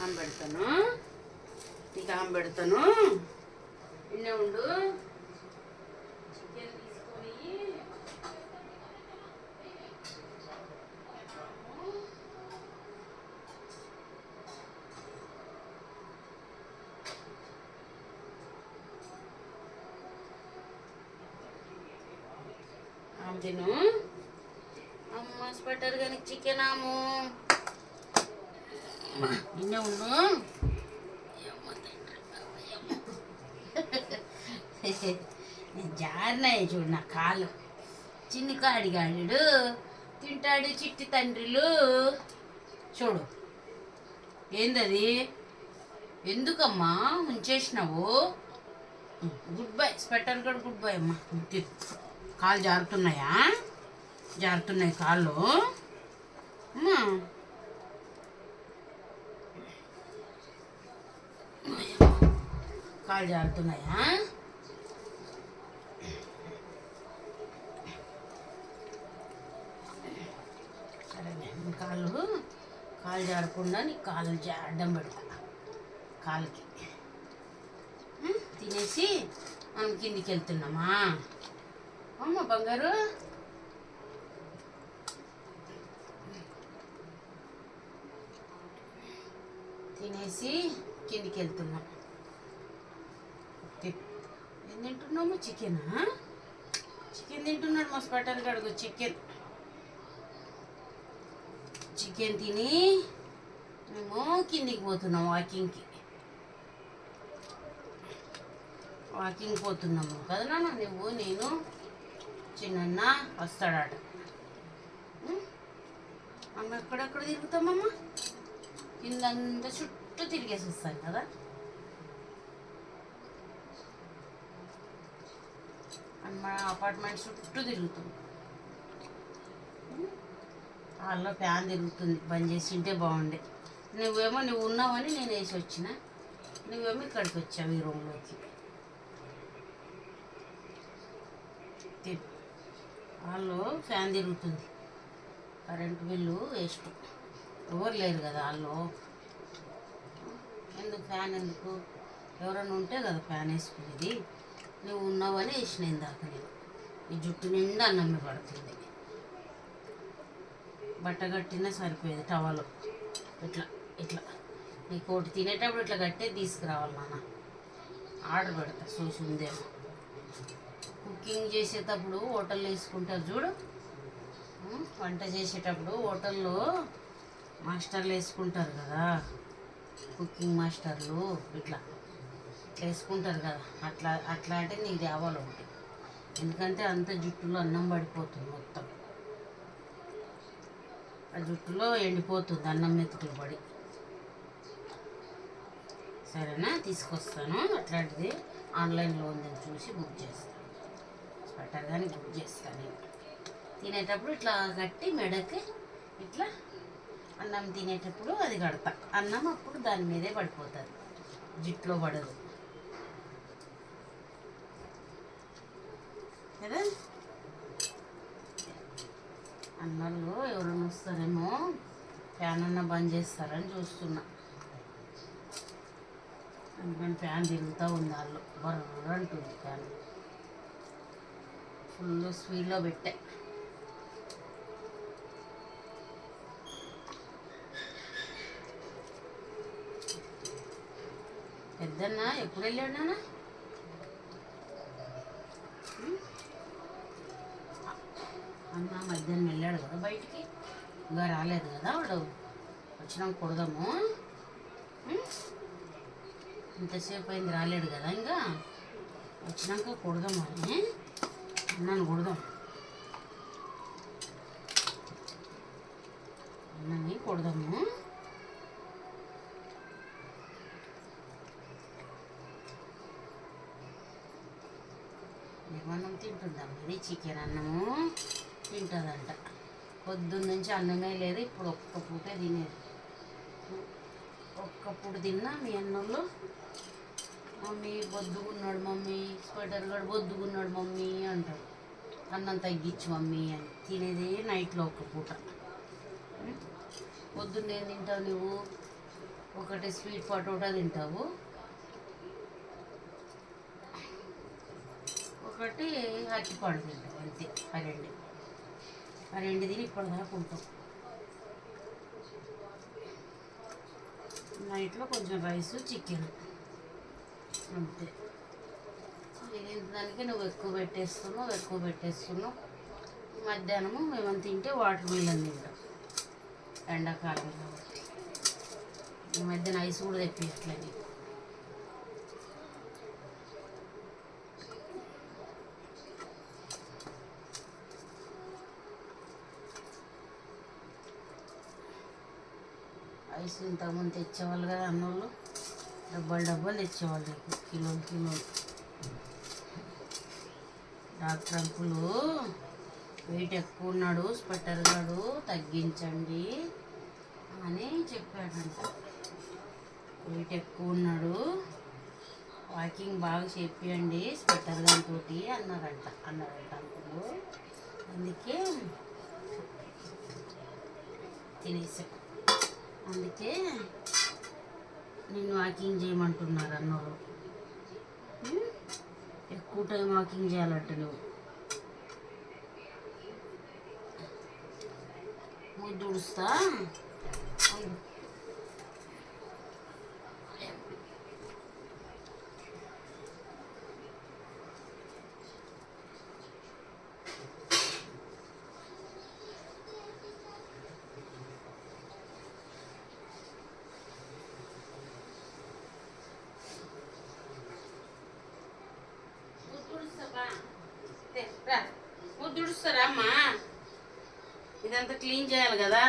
ఆంబెడతాను నీకు ఆంబెడతాను ఇన్నే ఉండు. చికెన్ తీసుకొని ఆమె తిను. అమ్మ స్పెటర్ కానీ చికెన్ ఆము ఇన్నే ఉండు. జారినాయి చూడు నా కాలు. చిన్ని కాడిగాడు తింటాడు చిట్టి తండ్రిలు. చూడు ఏందది, ఎందుకమ్మా ఉంచేసినావు? గుడ్ బై స్పెటర్ కూడా గుడ్ బై అమ్మా. కాళ్ళు జారుతున్నాయా? జారుతున్నాయి కాళ్ళు అమ్మా. కాళ్ళు జారుతున్నాయా? సరేలే కాళ్ళు జారకుండా నీకు కాళ్ళు అడ్డం పెడతా. కాళ్ళకి తినేసి మనం కిందికి వెళ్తున్నామా అమ్మ బంగారు? తినేసి కిందికి వెళ్తున్నాం. ఏం తింటున్నాము? చికెనా? చికెన్ తింటున్నాడు మా స్పెటర్ గడుగు. చికెన్ తిని మేము కిందికి పోతున్నాం. వాకింగ్ పోతున్నాము కదా నాన్న. నువ్వు నేను చిన్న వస్తాడాట. అమ్మ ఎక్కడెక్కడ తిరుగుతామమ్మ? కిందంతా చుట్టూ తిరిగేసి వస్తాం కదా. మన అపార్ట్మెంట్ చుట్టూ తిరుగుతుంది. హాల్లో ఫ్యాన్ తిరుగుతుంది. బంద్ చేసి ఉంటే బాగుండే. నువ్వు ఉన్నావని నేను వేసి వచ్చిన. నువ్వేమో ఇక్కడికి వచ్చావు ఈ రూమ్లోకి. హాల్లో ఫ్యాన్ తిరుగుతుంది. Current bill waste. ఎవరు లేరు కదా హాల్లో. ఎందుకు ఫ్యాన్ ఎందుకు? ఎవరైనా ఉంటే కదా ఫ్యాన్ వేసుకునేది. నువ్వు ఉన్నావని వేసిన ఇందాక నేను. ఈ జుట్టు నిండా అన్నమే పడుతుంది. బట్ట కట్టినా సరిపోయేది టవలు. ఇట్లా నీకు ఒకటి తినేటప్పుడు ఇట్లా కట్టే తీసుకురావాలి నాన్న. ఆర్డర్ పెడతా చూసి ఉందేమో. కుకింగ్ చేసేటప్పుడు హోటల్లో వేసుకుంటారు చూడు. వంట చేసేటప్పుడు హోటల్లో మాస్టర్లు వేసుకుంటారు కదా, కుకింగ్ మాస్టర్లు ఇట్లా వేసుకుంటారు కదా. అట్లా అంటే నీకు తేవాలి ఒకటి. ఎందుకంటే అంత జుట్టులో అన్నం పడిపోతుంది మొత్తం. ఆ జుట్టులో ఎండిపోతుంది అన్నం మెతుకులు పడి. సరేనా? తీసుకొస్తాను. అట్లాంటిది ఆన్లైన్లో ఉందని చూసి బుక్ చేస్తాను. స్వెటర్ కానీ బుక్ చేస్తాను. నేను తినేటప్పుడు ఇట్లా కట్టి మెడకి ఇట్లా అన్నం తినేటప్పుడు అది కడతా. అన్నం అప్పుడు దాని మీదే పడిపోతుంది, జుట్టులో పడదు కదా. అన్నల్లో ఎవరైనా వస్తారేమో, ఫ్యాన్ అన్న బంద్ చేస్తారని చూస్తున్నా. అందుకని ఫ్యాన్ తిరుగుతూ ఉంది. వాళ్ళు బర్ర అంటుంది ఫ్యాన్. ఫుల్ స్పీడ్లో పెట్టా. పెద్దన్న ఎప్పుడు వెళ్ళాడు నాన్న? అన్న మధ్యాహ్నం వెళ్ళాడు కదా బయటికి. ఇంకా రాలేదు కదా వాడు. వచ్చినాక కొడదాము. ఇంతసేపు అయింది రాలేడు కదా. ఇంకా వచ్చినాక కొడదాము అని అన్నాను. అన్నని కొడదాము. అన్నం తింటుందాం. ఇది చికెన్ అన్నము తింటుందంట. పొద్దున్న నుంచి అన్నమే లేదు. ఇప్పుడు ఒక్క పూటే తినేది. ఒక్క పూట తిన్నా మీ అన్నంలో మమ్మీ బొద్దుగున్నాడు, మమ్మీ స్వెటర్ కూడా బొద్దుగున్నాడు మమ్మీ అంటారు. అన్నం తగ్గించు మమ్మీ అని. తినేది నైట్లో ఒక్క పూట. పొద్దున్నే తింటావు నువ్వు? ఒకటి స్వీట్ పొటాటో తింటావు, ఒకటి అరటిపండు తింటావు, అంతే. ఆ రెండు తిని ఇప్పటిదాకా ఉంటాం. నైట్లో కొంచెం రైస్ చికెన్ అంతే. దానికి నువ్వు ఎక్కువ పెట్టేస్తున్నావు. మధ్యాహ్నము మేము తింటే వాటర్ మిలన్ తింటాం, ఎండాకాలం కాబట్టి. ఈ మధ్యన ఐస్ కూడా తెప్పించట్లేదు. ఐస్ ఇంతకుముందు తెచ్చేవాళ్ళు కదా అన్నోళ్ళు, డబ్బాలు తెచ్చేవాళ్ళు, కిలోలు. డాక్టర్ అంకులు వెయిట్ ఎక్కువ ఉన్నాడు, స్వెటర్ గాడు తగ్గించండి అని చెప్పాడంట. వెయిట్ ఎక్కువ ఉన్నాడు, వాకింగ్ బాగా చేపియండి స్వెటర్ గారితో అన్నారంట అంకులు. అందుకే తినేసా. అందుకే నిన్ను వాకింగ్ చేయమంటున్నారు అన్నోళ్ళు. ఎక్కువ టైం వాకింగ్ చేయాలంట నువ్వు. ముద్దు ఉడుస్తా. ముద్దు ఉడుస్తారా అమ్మా? ఇదంతా క్లీన్ చేయాలి కదా.